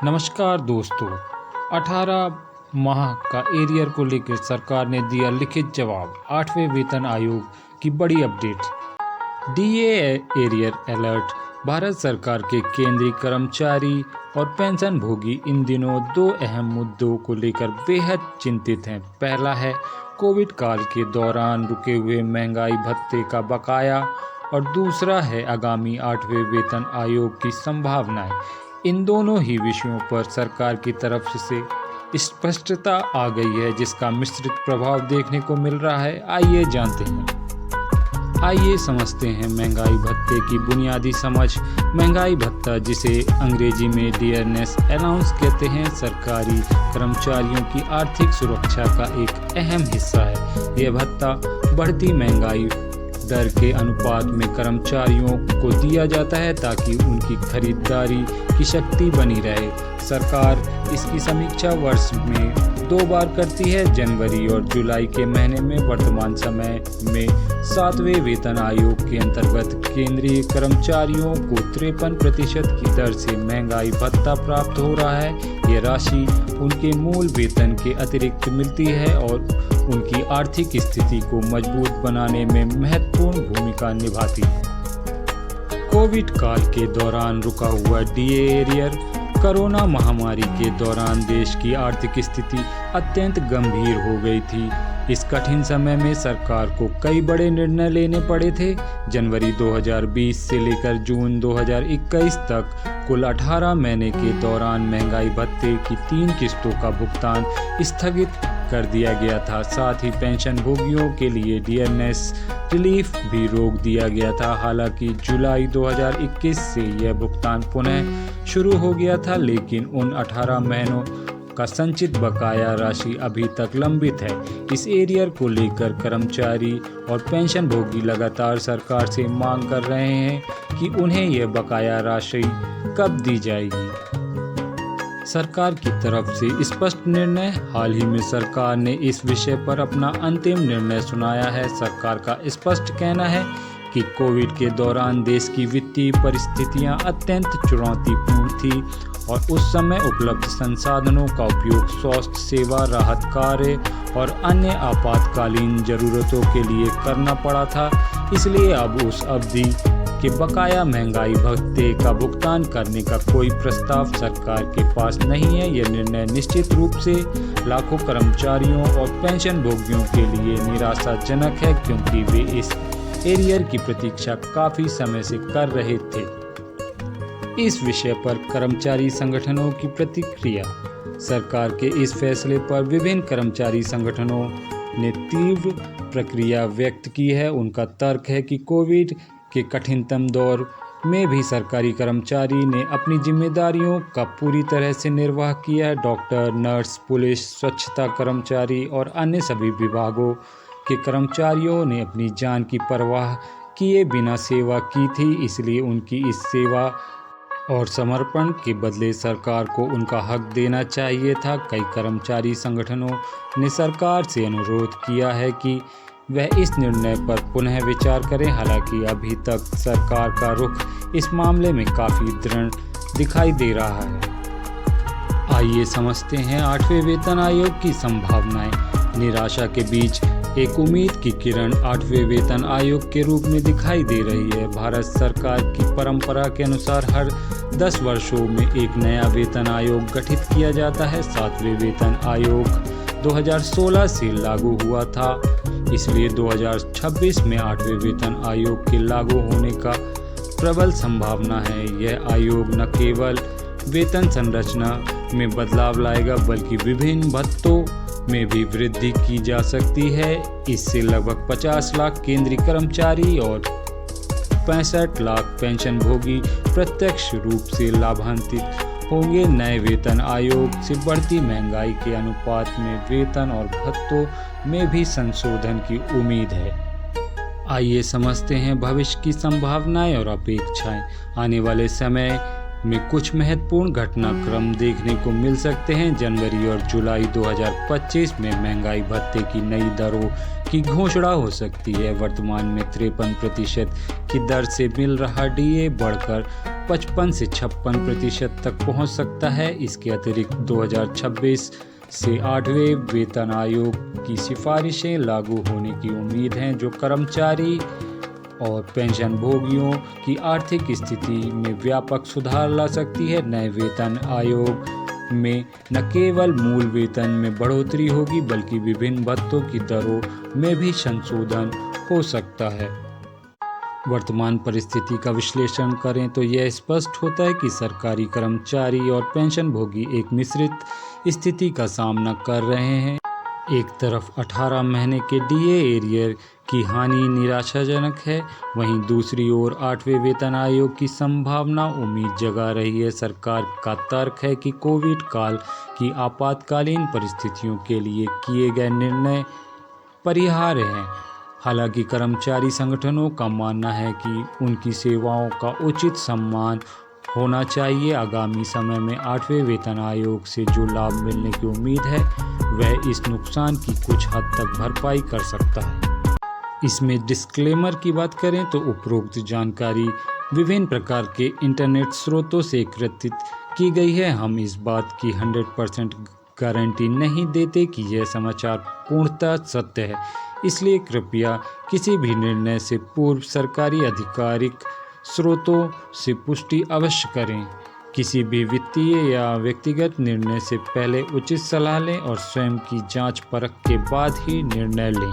नमस्कार दोस्तों, 18 माह का एरियर को लेकर सरकार ने दिया लिखित जवाब। 8वें वेतन आयोग की बड़ी update. DA arrear alert. Bharat सरकार के केंद्रीय कर्मचारी और पेंशन भोगी इन दिनों दो अहम मुद्दों को लेकर बेहद चिंतित हैं। पहला है कोविड काल के दौरान रुके हुए महंगाई भत्ते का बकाया और दूसरा है आगामी 8वें वेतन आयोग की संभावनाएं। इन दोनों ही विषयों पर सरकार की तरफ से स्पष्टता आ गई है, जिसका मिश्रित प्रभाव देखने को मिल रहा है। आइए समझते हैं महंगाई भत्ते की बुनियादी समझ। महंगाई भत्ता, जिसे अंग्रेजी में डियरनेस अलाउंस कहते हैं, सरकारी कर्मचारियों की आर्थिक सुरक्षा का एक अहम हिस्सा है। यह भत्ता बढ़ती महंगाई दर के अनुपात में कर्मचारियों को दिया जाता है ताकि उनकी खरीदारी की शक्ति बनी रहे। सरकार इसकी समीक्षा वर्ष में 2 बार करती है, जनवरी और जुलाई के महीने में। वर्तमान समय में 7वें वेतन आयोग के अंतर्गत केंद्रीय कर्मचारियों को 53% की दर से महंगाई भत्ता प्राप्त हो रहा है। यह राशि उनके मूल वेतन के अतिरिक्त मिलती है और उनकी आर्थिक स्थिति को मजबूत बनाने में महत्वपूर्ण भूमिका निभाती है। कोविड काल के दौरान रुका हुआ डीए एरियर। कोरोना महामारी के दौरान देश की आर्थिक स्थिति अत्यंत गंभीर हो गई थी। इस कठिन समय में सरकार को कई बड़े निर्णय लेने पड़े थे। जनवरी 2020 से लेकर जून 2021 तक कुल 18 महीने के दौरान महंगाई भत्ते की 3 किस्तों का भुगतान स्थगित कर दिया गया था। साथ ही पेंशन भोगियों के लिए डियरनेस रिलीफ भी रोक दिया गया था। हालांकि जुलाई 2021 से यह भुगतान पुनः शुरू हो गया था, लेकिन उन 18 महीनों का संचित बकाया राशि अभी तक लंबित है। इस एरियर को लेकर कर्मचारी और पेंशन भोगी लगातार सरकार से मांग कर रहे हैं कि उन्हें यह बकाया राशि कब दी जाएगी। सरकार की तरफ से स्पष्ट निर्णय। हाल ही में सरकार ने इस विषय पर अपना अंतिम निर्णय सुनाया है। सरकार का स्पष्ट कहना है कि कोविड के दौरान देश की वित्तीय परिस्थितियां अत्यंत चुनौतीपूर्ण थी और उस समय उपलब्ध संसाधनों का उपयोग स्वास्थ्य सेवा, राहत कार्य और अन्य आपातकालीन जरूरतों के लिए करना पड़ा था। इसलिए अब उस अवधि के बकाया महंगाई भत्ते का भुगतान करने का कोई प्रस्ताव सरकार के पास नहीं है। यह निर्णय निश्चित रूप से लाखों कर्मचारियों और पेंशन भोगियों के लिए निराशाजनक है, क्योंकि वे इस एरियर की प्रतीक्षा काफी समय से कर रहे थे। इस विषय पर कर्मचारी संगठनों की प्रतिक्रिया। सरकार के इस फैसले पर विभिन्न कर्मचारी संगठनों ने तीव्र प्रतिक्रिया व्यक्त की है। उनका तर्क है कि कोविड के कठिनतम दौर में भी सरकारी कर्मचारी ने अपनी जिम्मेदारियों का पूरी तरह से निर्वाह किया है। डॉक्टर, नर्स, पुलिस, स्वच्छता कर्मचारी और अन्य सभी विभागों के कर्मचारियों ने अपनी जान की परवाह किए बिना सेवा की थी। इसलिए उनकी इस सेवा और समर्पण के बदले सरकार को उनका हक देना चाहिए था। कई कर्मचारी संगठनों ने सरकार से अनुरोध किया है कि वह इस निर्णय पर पुनः विचार करें। हालांकि अभी तक सरकार का रुख इस मामले में काफी दृढ़ दिखाई दे रहा है। आइए समझते हैं 8वें वेतन आयोग की संभावनाएं। निराशा के बीच एक उम्मीद की किरण 8वें वेतन आयोग के रूप में दिखाई दे रही है। भारत सरकार की परंपरा के अनुसार हर 10 वर्षों में एक नया वेतन आयोग गठित किया जाता है। 7वें वेतन आयोग 2016 से लागू हुआ था, इसलिए 2026 में 8वें वेतन आयोग के लागू होने का प्रबल संभावना है। यह आयोग न केवल वेतन संरचना में बदलाव लाएगा, बल्कि विभिन्न भत्तों में भी वृद्धि की जा सकती है। इससे लगभग 50 लाख केंद्रीय कर्मचारी और 65 लाख पेंशन भोगी प्रत्यक्ष रूप से लाभान्वित होंगे। नए वेतन आयोग से बढ़ती महंगाई के अनुपात में वेतन और भत्तों में भी संशोधन की उम्मीद है। आइए समझते हैं भविष्य की संभावनाएं और अपेक्षाएं। आने वाले समय में कुछ महत्वपूर्ण घटनाक्रम देखने को मिल सकते हैं। जनवरी और जुलाई 2025 में महंगाई भत्ते की नई दरों की घोषणा हो सकती है। वर्तमान में 53% की दर से मिल रहा डीए बढ़कर 55 से 56% तक पहुंच सकता है। इसके अतिरिक्त 2026 से 8वें वेतन आयोग की सिफारिशें लागू होने की उम्मीद है, जो कर्मचारी और पेंशनभोगियों की आर्थिक स्थिति में व्यापक सुधार ला सकती है। नए वेतन आयोग में न केवल मूल वेतन में बढ़ोतरी होगी, बल्कि विभिन्न भत्तों की दरों में भी संशोधन हो सकता है। वर्तमान परिस्थिति का विश्लेषण करें तो यह स्पष्ट होता है कि सरकारी कर्मचारी और पेंशनभोगी एक मिश्रित स्थिति का सामना कर रहे हैं। एक तरफ 18 महीने के डीए एरियर की हानि निराशाजनक है, वहीं दूसरी ओर 8वें वेतन आयोग की संभावना उम्मीद जगा रही है। सरकार का तर्क है कि कोविड काल की आपातकालीन परिस्थितियों के लिए किए गए निर्णय परिहार्य हैं। हालांकि कर्मचारी संगठनों का मानना है कि उनकी सेवाओं का उचित सम्मान होना चाहिए। आगामी समय में 8वें वेतन आयोग से जो लाभ मिलने की उम्मीद है, वह इस नुकसान की कुछ हद तक भरपाई कर सकता है। इसमें डिस्क्लेमर की बात करें तो उपरोक्त जानकारी विभिन्न प्रकार के इंटरनेट स्रोतों से एकत्रित की गई है। हम इस बात की 100% गारंटी नहीं देते कि यह समाचार पूर्णतः सत्य है, इसलिए कृपया किसी भी निर्णय से पूर्व सरकारी आधिकारिक स्रोतों से पुष्टि अवश्य करें। किसी भी वित्तीय या व्यक्तिगत निर्णय से पहले उचित सलाह लें और स्वयं की जांच परख के बाद ही निर्णय लें।